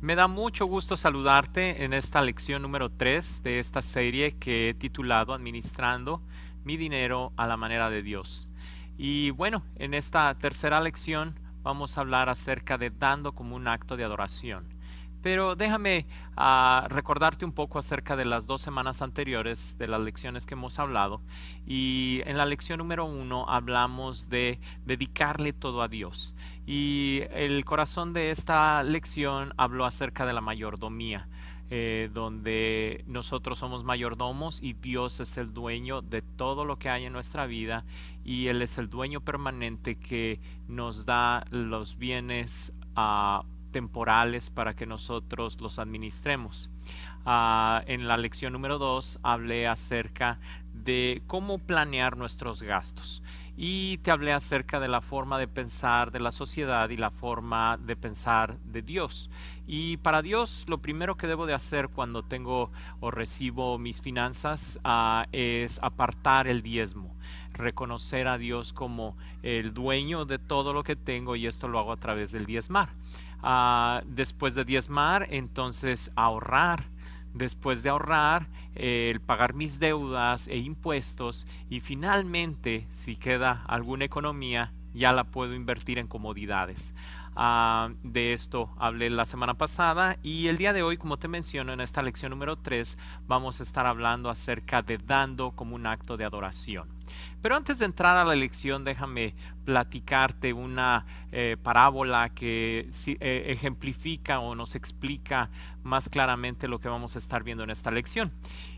Me da mucho gusto saludarte en esta lección número 3 de esta serie que he titulado Administrando mi dinero a la manera de Dios. Y bueno, en esta tercera lección vamos a hablar acerca de dando como un acto de adoración. Pero déjame recordarte un poco acerca de las 2 semanas anteriores de las lecciones que hemos hablado. Y en la lección número 1 hablamos de dedicarle todo a Dios. Y el corazón de esta lección habló acerca de la mayordomía, donde nosotros somos mayordomos y Dios es el dueño de todo lo que hay en nuestra vida y Él es el dueño permanente que nos da los bienes temporales para que nosotros los administremos. En la lección número 2 hablé acerca de cómo planear nuestros gastos y te hablé acerca de la forma de pensar de la sociedad y la forma de pensar de Dios. Y para Dios lo primero que debo de hacer cuando tengo o recibo mis finanzas es apartar el diezmo, reconocer a Dios como el dueño de todo lo que tengo y esto lo hago a través del diezmar. Después de diezmar, entonces ahorrar. Después de ahorrar, el pagar mis deudas e impuestos y finalmente, si queda alguna economía, ya la puedo invertir en comodidades. De esto hablé la semana pasada y el día de hoy, como te menciono en esta lección número 3, vamos a estar hablando acerca de dando como un acto de adoración. Pero antes de entrar a la lección, déjame platicarte una parábola que ejemplifica o nos explica más claramente lo que vamos a estar viendo en esta lección.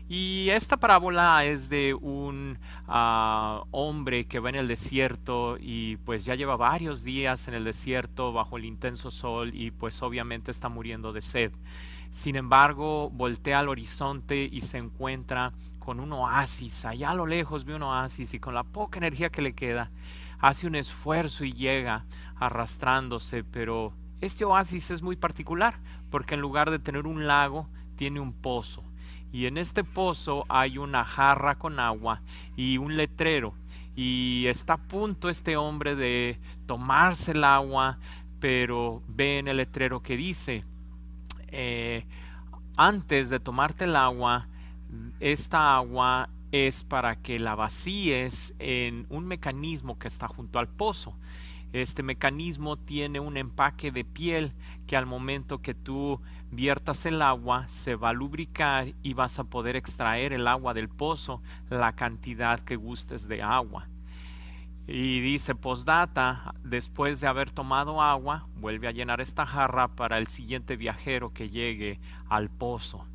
Y esta parábola es de un hombre que va en el desierto y pues ya lleva varios días en el desierto bajo el intenso sol y pues obviamente está muriendo de sed. Sin embargo, voltea al horizonte y se encuentra con un oasis. Allá a lo lejos ve un oasis y con la poca energía que le queda, hace un esfuerzo y llega arrastrándose, pero este oasis es muy particular porque en lugar de tener un lago, tiene un pozo. Y en este pozo hay una jarra con agua y un letrero. Y está a punto este hombre de tomarse el agua, pero ve en el letrero que dice, eh, antes de tomarte el agua, esta agua es para que la vacíes en un mecanismo que está junto al pozo. Este mecanismo tiene un empaque de piel que al momento que tú viertas el agua se va a lubricar y vas a poder extraer el agua del pozo, la cantidad que gustes de agua. Y dice postdata, después de haber tomado agua, vuelve a llenar esta jarra para el siguiente viajero que llegue al pozo.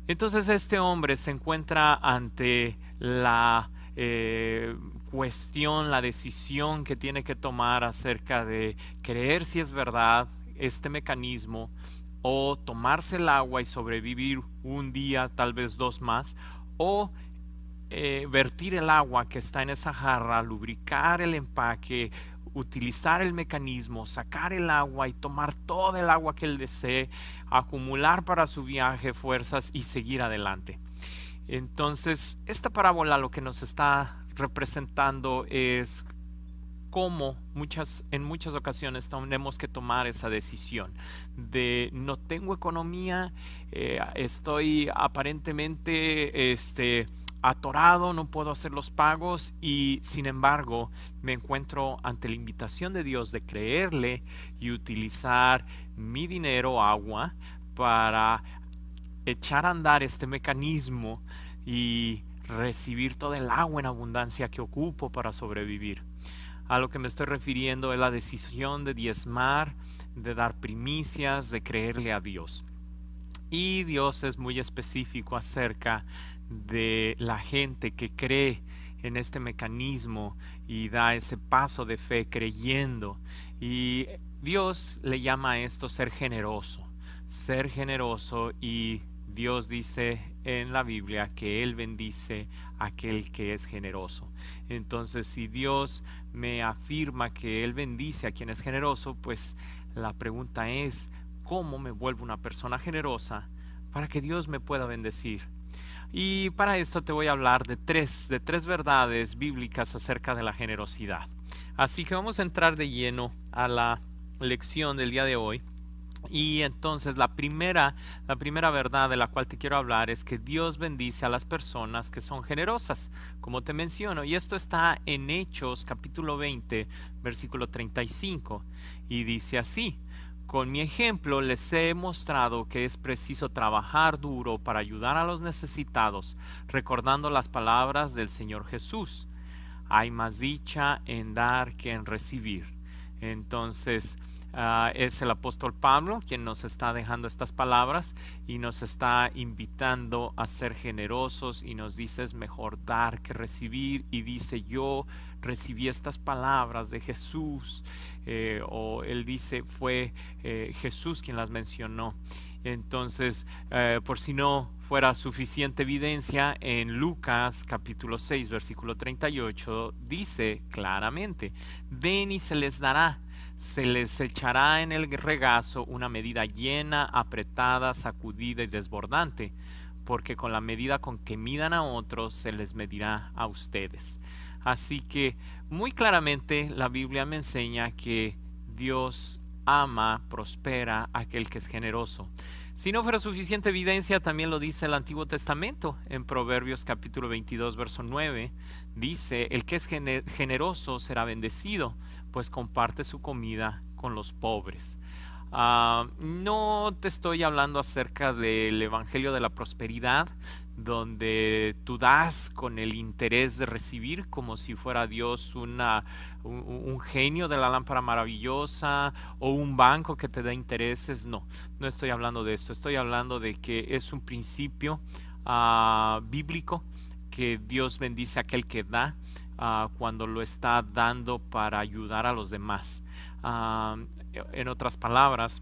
Entonces este hombre se encuentra ante la cuestión, la decisión que tiene que tomar acerca de creer si es verdad este mecanismo o tomarse el agua y sobrevivir un día, tal vez dos más, o vertir el agua que está en esa jarra, lubricar el empaque, utilizar el mecanismo, sacar el agua y tomar todo el agua que él desee, acumular para su viaje fuerzas y seguir adelante. Entonces, esta parábola lo que nos está representando es cómo en muchas ocasiones tenemos que tomar esa decisión de no tengo economía, estoy aparentemente atorado, no puedo hacer los pagos y sin embargo me encuentro ante la invitación de Dios de creerle y utilizar mi dinero, agua, para echar a andar este mecanismo y recibir todo el agua en abundancia que ocupo para sobrevivir. A lo que me estoy refiriendo es la decisión de diezmar, de dar primicias, de creerle a Dios. Y Dios es muy específico acerca de la gente que cree en este mecanismo y da ese paso de fe creyendo. Y Dios le llama a esto ser generoso y Dios dice en la Biblia que Él bendice a aquel que es generoso. Entonces, si Dios me afirma que Él bendice a quien es generoso, pues la pregunta es, ¿cómo me vuelvo una persona generosa para que Dios me pueda bendecir? Y para esto te voy a hablar de tres verdades bíblicas acerca de la generosidad. Así que vamos a entrar de lleno a la lección del día de hoy. Y entonces la primera verdad de la cual te quiero hablar es que Dios bendice a las personas que son generosas, como te menciono. Y esto está en Hechos capítulo 20, versículo 35. Y dice así: con mi ejemplo les he mostrado que es preciso trabajar duro para ayudar a los necesitados, recordando las palabras del Señor Jesús. Hay más dicha en dar que en recibir. Entonces, es el apóstol Pablo quien nos está dejando estas palabras y nos está invitando a ser generosos, y nos dice: es mejor dar que recibir. Y dice: yo recibí estas palabras de Jesús, o él dice fue Jesús quien las mencionó. Entonces, por si no fuera suficiente evidencia, en Lucas capítulo 6 versículo 38 dice claramente: den y se les dará, se les echará en el regazo una medida llena, apretada, sacudida y desbordante, porque con la medida con que midan a otros se les medirá a ustedes. Así que muy claramente la Biblia me enseña que Dios ama, prospera a aquel que es generoso. Si no fuera suficiente evidencia, también lo dice el Antiguo Testamento. En Proverbios capítulo 22, verso 9, dice: el que es generoso será bendecido, pues comparte su comida con los pobres. No te estoy hablando acerca del Evangelio de la Prosperidad, donde tú das con el interés de recibir, como si fuera Dios un genio de la lámpara maravillosa o un banco que te da intereses. No, no estoy hablando de esto. Estoy hablando de que es un principio bíblico, que Dios bendice a aquel que da cuando lo está dando para ayudar a los demás. En otras palabras,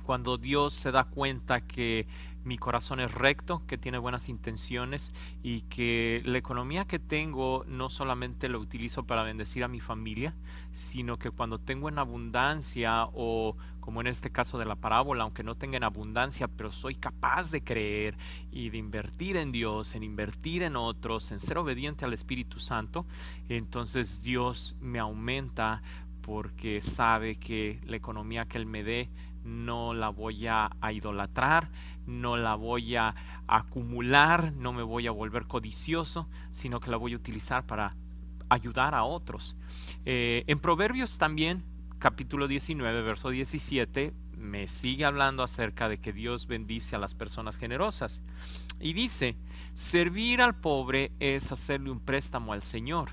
cuando Dios se da cuenta que mi corazón es recto, que tiene buenas intenciones, y que la economía que tengo no solamente la utilizo para bendecir a mi familia, sino que cuando tengo en abundancia, o como en este caso de la parábola, aunque no tenga en abundancia, pero soy capaz de creer y de invertir en Dios, en invertir en otros, en ser obediente al Espíritu Santo, entonces Dios me aumenta, porque sabe que la economía que Él me dé no la voy a idolatrar, no la voy a acumular, no me voy a volver codicioso, sino que la voy a utilizar para ayudar a otros. En Proverbios también, capítulo 19, verso 17, me sigue hablando acerca de que Dios bendice a las personas generosas. Y dice: servir al pobre es hacerle un préstamo al Señor.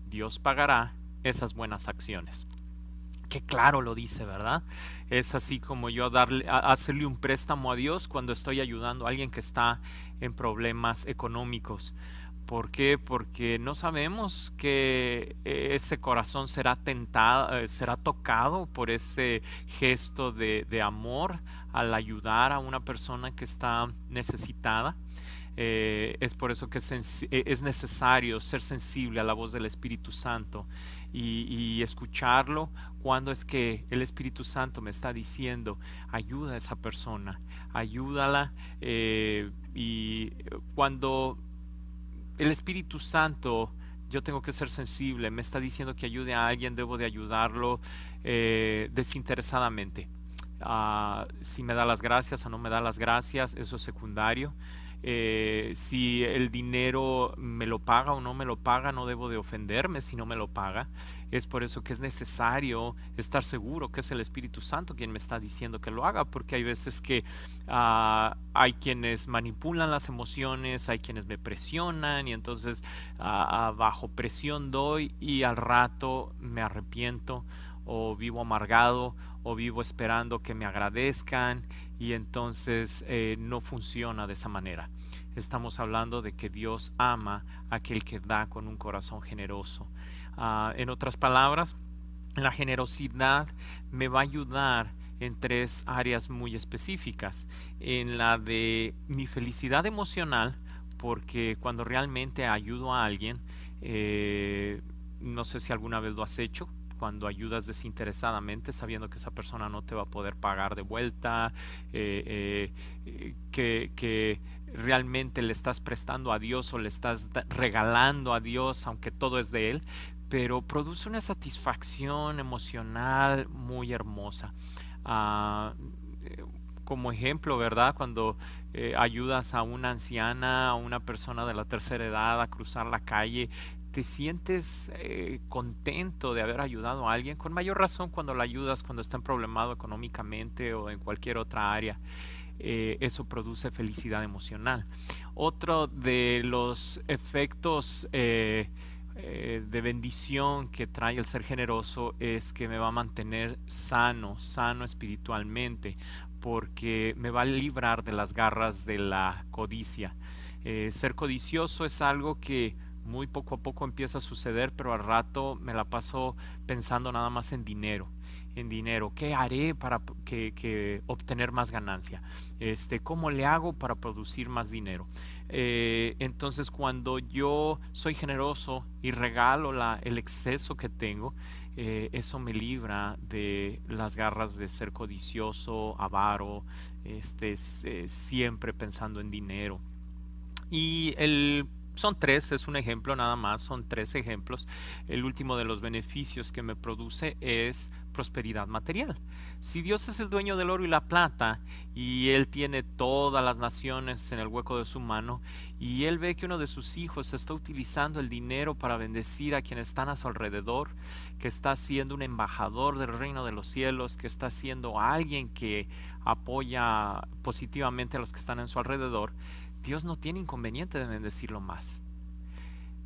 Dios pagará esas buenas acciones. Qué claro lo dice, ¿verdad? Es así como yo hacerle un préstamo a Dios cuando estoy ayudando a alguien que está en problemas económicos. ¿Por qué? Porque no sabemos que ese corazón será tentado, será tocado por ese gesto de amor al ayudar a una persona que está necesitada. Es por eso que es necesario ser sensible a la voz del Espíritu Santo y escucharlo cuando es que el Espíritu Santo me está diciendo: ayuda a esa persona, ayúdala. Y cuando el Espíritu Santo, yo tengo que ser sensible, me está diciendo que ayude a alguien, debo de ayudarlo desinteresadamente. Si me da las gracias o no me da las gracias, eso es secundario. Si el dinero me lo paga o no me lo paga, no debo de ofenderme si no me lo paga. Es por eso que es necesario estar seguro que es el Espíritu Santo quien me está diciendo que lo haga, porque hay veces que hay quienes manipulan las emociones, hay quienes me presionan, y entonces bajo presión doy y al rato me arrepiento, o vivo amargado, o vivo esperando que me agradezcan, y entonces no funciona de esa manera. Estamos hablando de que Dios ama a aquel que da con un corazón generoso. En otras palabras, la generosidad me va a ayudar en tres áreas muy específicas. En la de mi felicidad emocional, porque cuando realmente ayudo a alguien, no sé si alguna vez lo has hecho, cuando ayudas desinteresadamente sabiendo que esa persona no te va a poder pagar de vuelta, que realmente le estás prestando a Dios o le estás regalando a Dios, aunque todo es de Él, pero produce una satisfacción emocional muy hermosa. como ejemplo, ¿verdad? Cuando ayudas a una anciana, a una persona de la tercera edad a cruzar la calle, te sientes contento de haber ayudado a alguien, con mayor razón cuando la ayudas cuando está problemado económicamente o en cualquier otra área. Eso produce felicidad emocional. Otro de los efectos de bendición que trae el ser generoso es que me va a mantener sano, sano espiritualmente, porque me va a librar de las garras de la codicia. Ser codicioso es algo que muy poco a poco empieza a suceder, pero al rato me la paso pensando nada más en dinero. ¿Qué haré para que obtener más ganancia? ¿Cómo le hago para producir más dinero? Entonces, cuando yo soy generoso y regalo el exceso que tengo, eso me libra de las garras de ser codicioso, avaro, siempre pensando en dinero. Y son tres, es un ejemplo nada más, son tres ejemplos. El último de los beneficios que me produce es prosperidad material. Si Dios es el dueño del oro y la plata y Él tiene todas las naciones en el hueco de su mano y Él ve que uno de sus hijos está utilizando el dinero para bendecir a quienes están a su alrededor, que está siendo un embajador del reino de los cielos, que está siendo alguien que apoya positivamente a los que están en su alrededor, Dios no tiene inconveniente de bendecirlo más.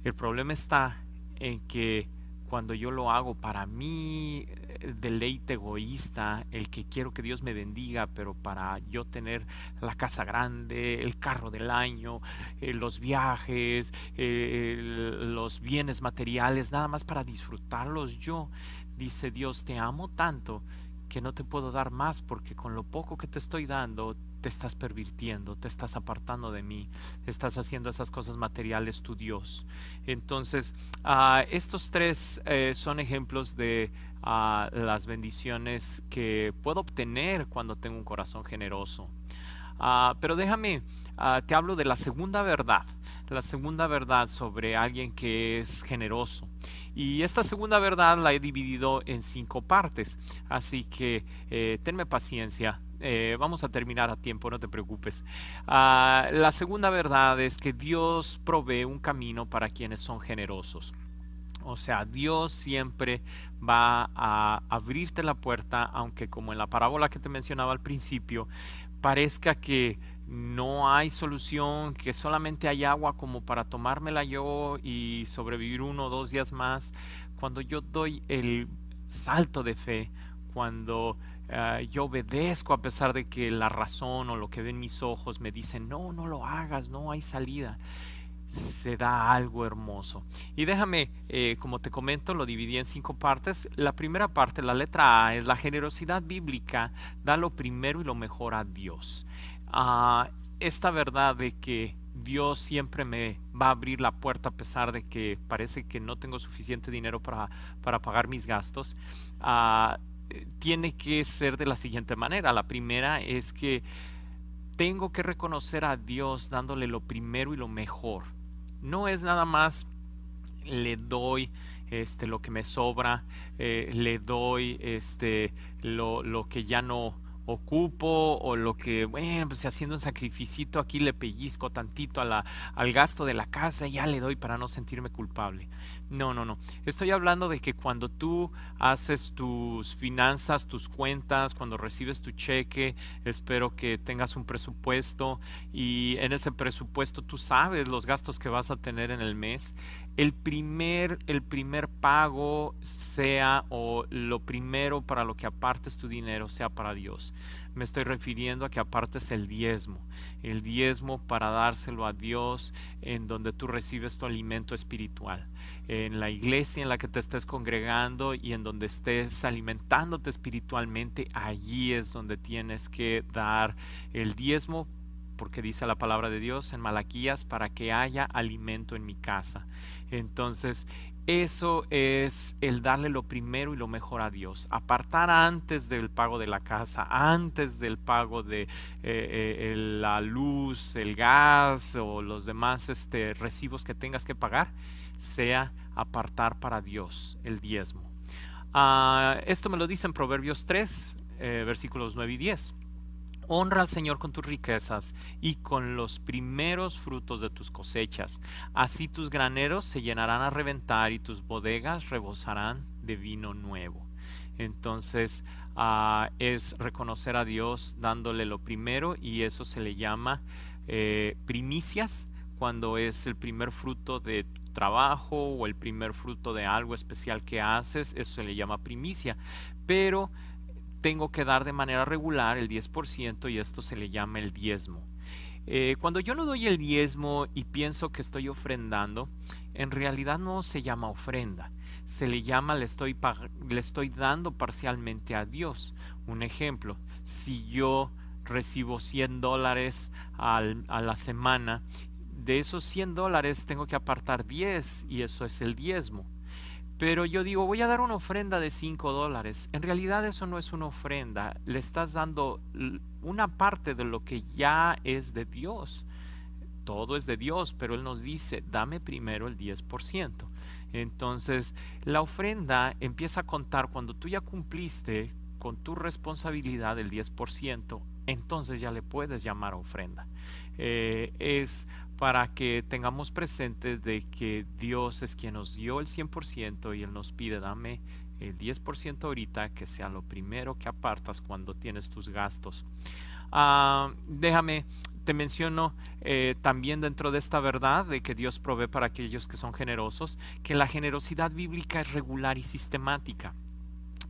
El problema está en que cuando yo lo hago para mí, deleite egoísta, el que quiero que Dios me bendiga, pero para yo tener la casa grande, el carro del año, los viajes, los bienes materiales, nada más para disfrutarlos yo, dice Dios, te amo tanto que no te puedo dar más porque con lo poco que te estoy dando te estás pervirtiendo, te estás apartando de mí, estás haciendo esas cosas materiales tu Dios. Entonces, estos tres son ejemplos de las bendiciones que puedo obtener cuando tengo un corazón generoso. Pero déjame, te hablo de la segunda verdad sobre alguien que es generoso. Y esta segunda verdad la he dividido en 5 partes, así que tenme paciencia. Vamos a terminar a tiempo, no te preocupes. La segunda verdad es que Dios provee un camino para quienes son generosos. O sea, Dios siempre va a abrirte la puerta, aunque como en la parábola que te mencionaba al principio, parezca que no hay solución, que solamente hay agua como para tomármela yo y sobrevivir 1 o 2 días más. Cuando yo doy el salto de fe, cuando yo obedezco a pesar de que la razón o lo que ven mis ojos me dicen, no, no lo hagas, no hay salida, se da algo hermoso. Y déjame, como te comento, lo dividí en 5 partes. La primera parte, la letra A, es la generosidad bíblica, da lo primero y lo mejor a Dios. Esta verdad de que Dios siempre me va a abrir la puerta a pesar de que parece que no tengo suficiente dinero para pagar mis gastos, tiene que ser de la siguiente manera. La primera es que tengo que reconocer a Dios dándole lo primero y lo mejor. No es nada más le doy lo que me sobra, le doy lo que ya no ocupo o lo que, bueno, pues haciendo un sacrificito aquí le pellizco tantito al gasto de la casa y ya le doy para no sentirme culpable. No, no, no. Estoy hablando de que cuando tú haces tus finanzas, tus cuentas, cuando recibes tu cheque, espero que tengas un presupuesto y en ese presupuesto tú sabes los gastos que vas a tener en el mes. El primer pago sea o lo primero para lo que apartes tu dinero sea para Dios. Me estoy refiriendo a que apartes el diezmo para dárselo a Dios en donde tú recibes tu alimento espiritual, en la iglesia en la que te estés congregando y en donde estés alimentándote espiritualmente, allí es donde tienes que dar el diezmo, porque dice la palabra de Dios en Malaquías, para que haya alimento en mi casa. Entonces, eso es el darle lo primero y lo mejor a Dios. Apartar antes del pago de la casa, antes del pago de la luz, el gas o los demás recibos que tengas que pagar, sea apartar para Dios el diezmo. Esto me lo dice en Proverbios 3, versículos 9 y 10. Honra al Señor con tus riquezas y con los primeros frutos de tus cosechas. Así tus graneros se llenarán a reventar y tus bodegas rebosarán de vino nuevo. Entonces es reconocer a Dios dándole lo primero, y eso se le llama primicias, cuando es el primer fruto de tu trabajo o el primer fruto de algo especial que haces. Eso se le llama primicia. Pero tengo que dar de manera regular el 10%, y esto se le llama el diezmo. Cuando yo no doy el diezmo y pienso que estoy ofrendando, en realidad no se llama ofrenda. Se le llama le estoy dando parcialmente a Dios. Un ejemplo, si yo recibo $100 a la semana, de esos $100 tengo que apartar 10, y eso es el diezmo. Pero yo digo, voy a dar una ofrenda de $5. En realidad eso no es una ofrenda. Le estás dando una parte de lo que ya es de Dios. Todo es de Dios, pero Él nos dice, dame primero el 10%. Entonces, la ofrenda empieza a contar cuando tú ya cumpliste con tu responsabilidad del 10%, entonces ya le puedes llamar ofrenda. Es para que tengamos presente de que Dios es quien nos dio el 100%, y Él nos pide, dame el 10% ahorita, que sea lo primero que apartas cuando tienes tus gastos. Te menciono también, dentro de esta verdad de que Dios provee para aquellos que son generosos, que la generosidad bíblica es regular y sistemática.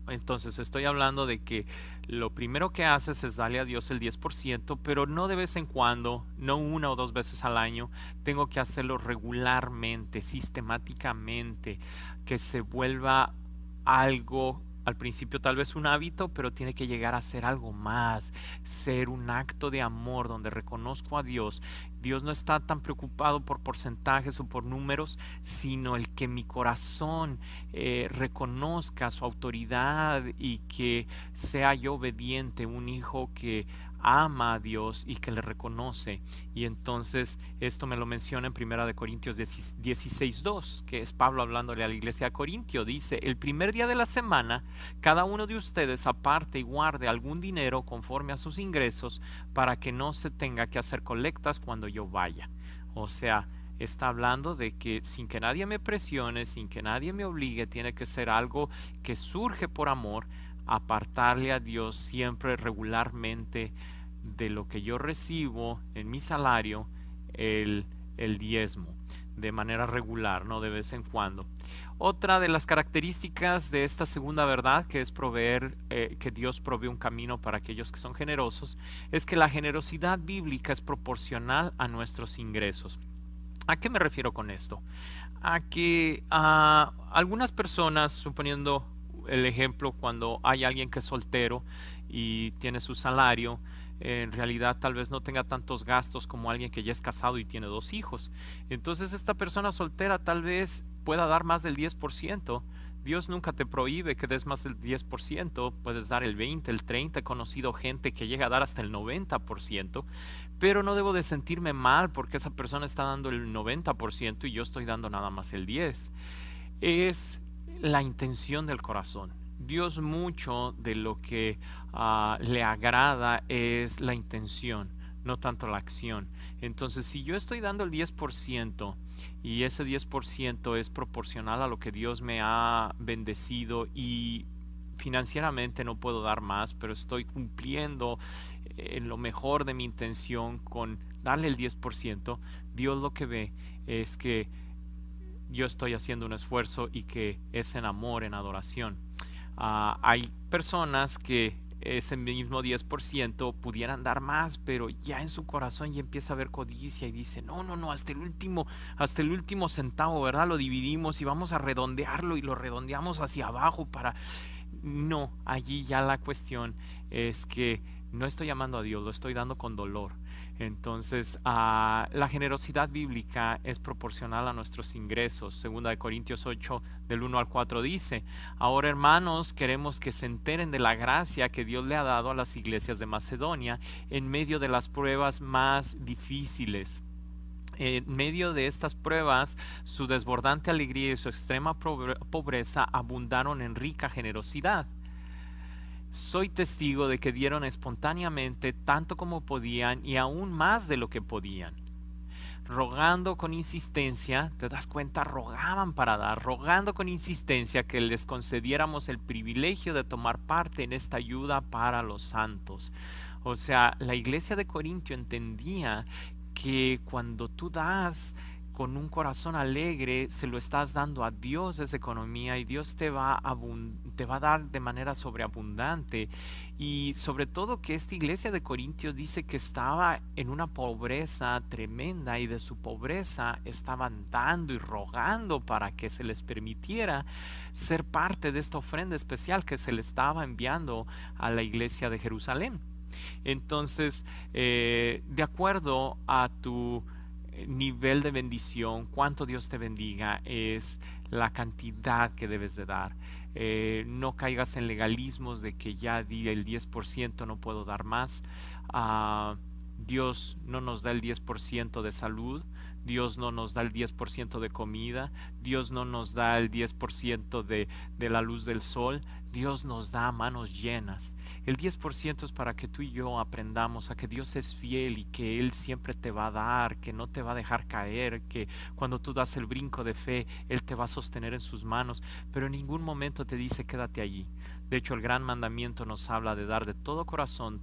Entonces estoy hablando de que lo primero que haces es darle a Dios el 10%, pero no de vez en cuando, no 1 o 2 veces al año. Tengo que hacerlo regularmente, sistemáticamente, que se vuelva algo. Al principio tal vez un hábito, pero tiene que llegar a ser algo más, ser un acto de amor donde reconozco a Dios. Dios no está tan preocupado por porcentajes o por números, sino el que mi corazón reconozca su autoridad y que sea yo obediente, un hijo que ama a Dios y que le reconoce. Y entonces esto me lo menciona en 1 Corintios 16:2, que es Pablo hablándole a la iglesia de Corintio. Dice, el primer día de la semana, cada uno de ustedes aparte y guarde algún dinero conforme a sus ingresos, para que no se tenga que hacer colectas cuando yo vaya. O sea, está hablando de que sin que nadie me presione, sin que nadie me obligue, tiene que ser algo que surge por amor, apartarle a Dios siempre regularmente de lo que yo recibo en mi salario, el diezmo, de manera regular, no de vez en cuando. Otra de las características de esta segunda verdad, que es proveer, que Dios provee un camino para aquellos que son generosos, es que la generosidad bíblica es proporcional a nuestros ingresos. ¿A qué me refiero con esto? A que algunas personas, suponiendo el ejemplo, cuando hay alguien que es soltero y tiene su salario, en realidad tal vez no tenga tantos gastos como alguien que ya es casado y tiene 2 hijos. Entonces esta persona soltera tal vez pueda dar más del 10%. Dios nunca te prohíbe que des más del 10%, puedes dar el 20, el 30, he conocido gente que llega a dar hasta el 90%, pero no debo de sentirme mal porque esa persona está dando el 90% y yo estoy dando nada más el 10%. Es la intención del corazón. Dios, mucho de lo que le agrada es la intención, no tanto la acción. Entonces, si yo estoy dando el 10% y ese 10% es proporcional a lo que Dios me ha bendecido, y financieramente no puedo dar más, pero estoy cumpliendo en lo mejor de mi intención con darle el 10%, Dios lo que ve es que yo estoy haciendo un esfuerzo y que es en amor, en adoración. Hay personas que ese mismo 10% pudieran dar más, pero ya en su corazón ya empieza a haber codicia y dice, no, no, no, hasta el último centavo, ¿verdad? Lo dividimos y vamos a redondearlo y lo redondeamos hacia abajo para... No, allí ya la cuestión es que no estoy llamando a Dios, lo estoy dando con dolor. Entonces, la generosidad bíblica es proporcional a nuestros ingresos. Segunda de Corintios 8, del 1 al 4 dice, ahora, hermanos, queremos que se enteren de la gracia que Dios le ha dado a las iglesias de Macedonia en medio de las pruebas más difíciles. En medio de estas pruebas, su desbordante alegría y su extrema pobreza abundaron en rica generosidad. soy testigo de que dieron espontáneamente tanto como podían y aún más de lo que podían, rogando con insistencia. Te das cuenta, rogaban para dar, rogando con insistencia que les concediéramos el privilegio de tomar parte en esta ayuda para los santos. O sea, la iglesia de Corintio entendía que cuando tú das con un corazón alegre, se lo estás dando a Dios esa economía, y Dios te va a dar de manera sobreabundante. Y sobre todo que esta iglesia de Corintios dice que estaba en una pobreza tremenda, y de su pobreza estaban dando y rogando para que se les permitiera ser parte de esta ofrenda especial que se le estaba enviando a la iglesia de Jerusalén. Entonces, de acuerdo a tu nivel de bendición, cuánto Dios te bendiga, es la cantidad que debes de dar. No caigas en legalismos de que ya di el 10%, no puedo dar más. Dios no nos da el 10% de salud, Dios no nos da el 10% de comida, Dios no nos da el 10% de la luz del sol. Dios nos da manos llenas. El 10% es para que tú y yo aprendamos a que Dios es fiel y que Él siempre te va a dar, que no te va a dejar caer, que cuando tú das el brinco de fe, Él te va a sostener en sus manos, pero en ningún momento te dice quédate allí. De hecho, el gran mandamiento nos habla de dar de todo corazón,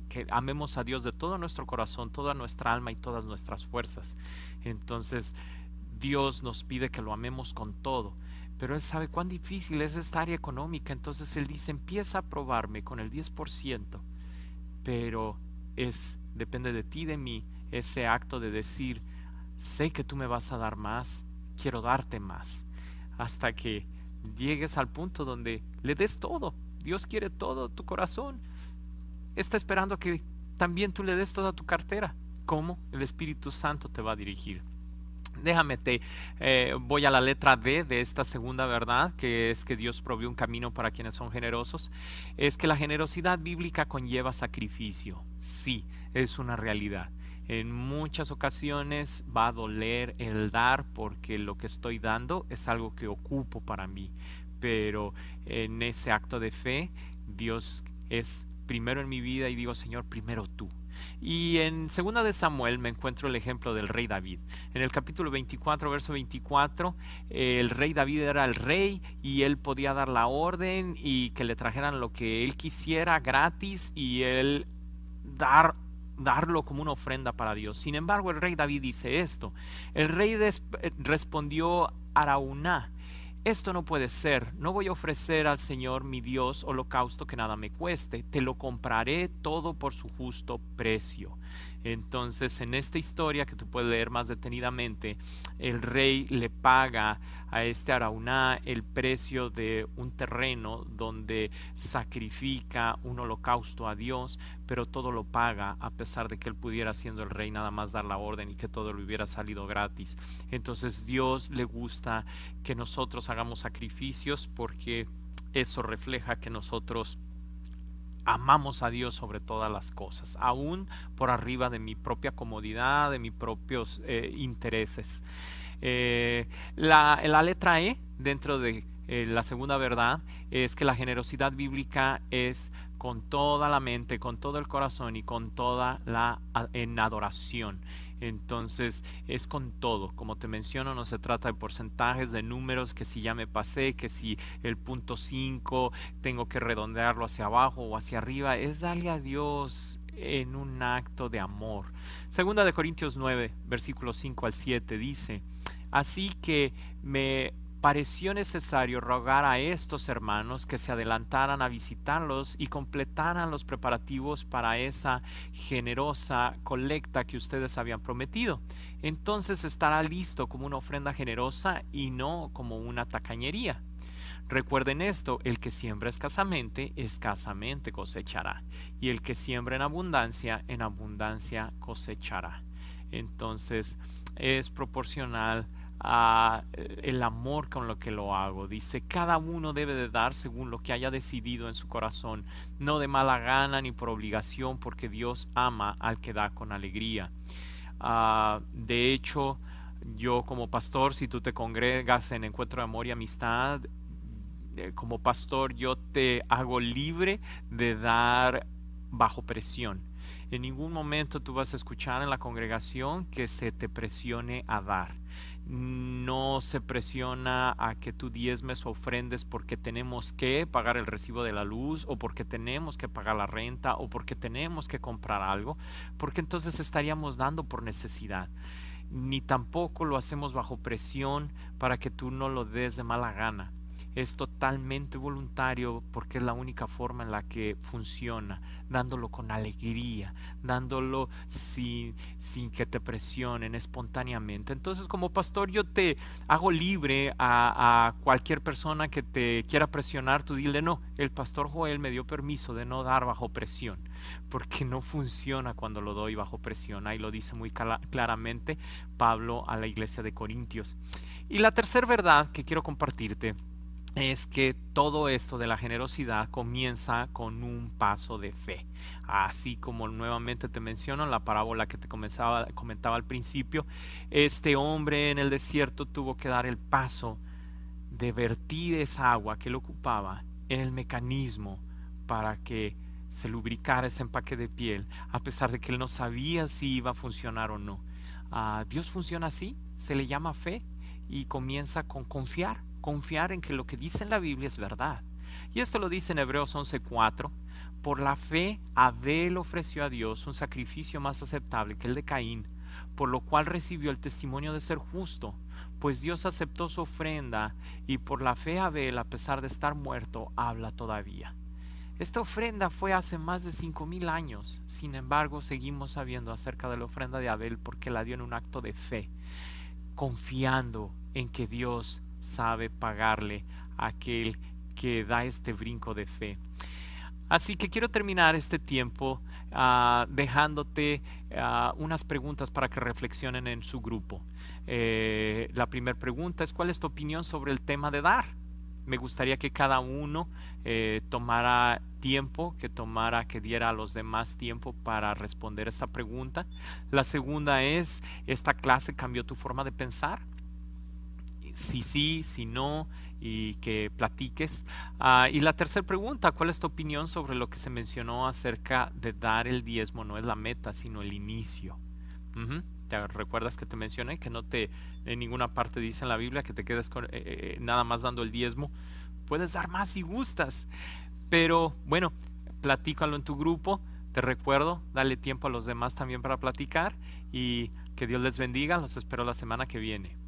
que amemos a Dios de todo nuestro corazón, toda nuestra alma y todas nuestras fuerzas. Entonces, Dios nos pide que lo amemos con todo, pero Él sabe cuán difícil es esta área económica. Entonces Él dice, empieza a probarme con el 10%, pero depende de ti, de mí, ese acto de decir, sé que tú me vas a dar más, quiero darte más, hasta que llegues al punto donde le des todo. Dios quiere todo tu corazón, está esperando que también tú le des toda tu cartera. ¿Cómo? El Espíritu Santo te va a dirigir. Voy a la letra D de esta segunda verdad, que es que Dios provee un camino para quienes son generosos. Es que la generosidad bíblica conlleva sacrificio. Sí, es una realidad. En muchas ocasiones va a doler el dar, porque lo que estoy dando es algo que ocupo para mí. Pero en ese acto de fe, Dios es primero en mi vida y digo, Señor, primero tú. Y en segunda de Samuel me encuentro el ejemplo del rey David. En el capítulo 24, verso 24, el rey David era el rey y él podía dar la orden y que le trajeran lo que él quisiera gratis, y él darlo como una ofrenda para Dios. Sin embargo, el rey David dice esto. El rey respondió a Araúna: esto no puede ser, no voy a ofrecer al Señor mi Dios holocausto que nada me cueste, te lo compraré todo por su justo precio. Entonces, en esta historia que tú puedes leer más detenidamente, el rey le paga a este Araúna el precio de un terreno donde sacrifica un holocausto a Dios, pero todo lo paga, a pesar de que él pudiera, siendo el rey, nada más dar la orden y que todo le hubiera salido gratis. Entonces, Dios le gusta que nosotros hagamos sacrificios, porque eso refleja que nosotros amamos a Dios sobre todas las cosas, aún por arriba de mi propia comodidad, de mis propios intereses. La letra E dentro de la segunda verdad es que la generosidad bíblica es con toda la mente, con todo el corazón y con toda en adoración. Entonces es con todo. Como te menciono, no se trata de porcentajes, de números, que si ya me pasé, que si el punto 5 tengo que redondearlo hacia abajo o hacia arriba. Es darle a Dios en un acto de amor. Segunda de Corintios 9, versículos 5 al 7 dice: así que me pareció necesario rogar a estos hermanos que se adelantaran a visitarlos y completaran los preparativos para esa generosa colecta que ustedes habían prometido. Entonces estará listo como una ofrenda generosa y no como una tacañería. Recuerden esto: el que siembra escasamente cosechará, y el que siembra en abundancia cosechará. Entonces es proporcional a el amor con lo que lo hago. Dice, cada uno debe de dar según lo que haya decidido en su corazón, no de mala gana ni por obligación, porque Dios ama al que da con alegría. De hecho, yo como pastor, si tú te congregas en Encuentro de Amor y Amistad, como pastor yo te hago libre de dar bajo presión. En ningún momento tú vas a escuchar en la congregación que se te presione a dar. No se presiona a que tú diezmes o ofrendes porque tenemos que pagar el recibo de la luz o porque tenemos que pagar la renta o porque tenemos que comprar algo, porque entonces estaríamos dando por necesidad. Ni tampoco lo hacemos bajo presión para que tú no lo des de mala gana. Es totalmente voluntario porque es la única forma en la que funciona, dándolo con alegría, dándolo sin que te presionen, espontáneamente. Entonces, como pastor, yo te hago libre a cualquier persona que te quiera presionar. Tú dile, no, el pastor Joel me dio permiso de no dar bajo presión, porque no funciona cuando lo doy bajo presión. Ahí lo dice muy claramente Pablo a la iglesia de Corintios. Y la tercera verdad que quiero compartirte es que todo esto de la generosidad comienza con un paso de fe. Así como nuevamente te menciono en la parábola que te comentaba al principio, este hombre en el desierto tuvo que dar el paso de vertir esa agua que él ocupaba en el mecanismo para que se lubricara ese empaque de piel, a pesar de que él no sabía si iba a funcionar o no. Dios funciona así, se le llama fe y comienza con confiar en que lo que dice en la Biblia es verdad. Y esto lo dice en Hebreos 11:4. Por la fe, Abel ofreció a Dios un sacrificio más aceptable que el de Caín, por lo cual recibió el testimonio de ser justo, pues Dios aceptó su ofrenda, y por la fe Abel, a pesar de estar muerto, habla todavía. Esta ofrenda fue hace más de 5000 años. Sin embargo, seguimos sabiendo acerca de la ofrenda de Abel porque la dio en un acto de fe, confiando en que Dios sabe pagarle a aquel que da este brinco de fe. Así que quiero terminar este tiempo dejándote unas preguntas para que reflexionen en su grupo. La primera pregunta es: ¿cuál es tu opinión sobre el tema de dar? Me gustaría que cada uno tomara tiempo, que diera a los demás tiempo para responder esta pregunta. La segunda es: ¿esta clase cambió tu forma de pensar? Si sí, si no, y que platiques. Y la tercera pregunta: ¿cuál es tu opinión sobre lo que se mencionó acerca de dar el diezmo? No es la meta, sino el inicio. ¿Te recuerdas que te mencioné que no te en ninguna parte dice en la Biblia que te quedes nada más dando el diezmo? Puedes dar más si gustas, pero bueno, platícalo en tu grupo. Te recuerdo, dale tiempo a los demás también para platicar, y que Dios les bendiga. Los espero la semana que viene.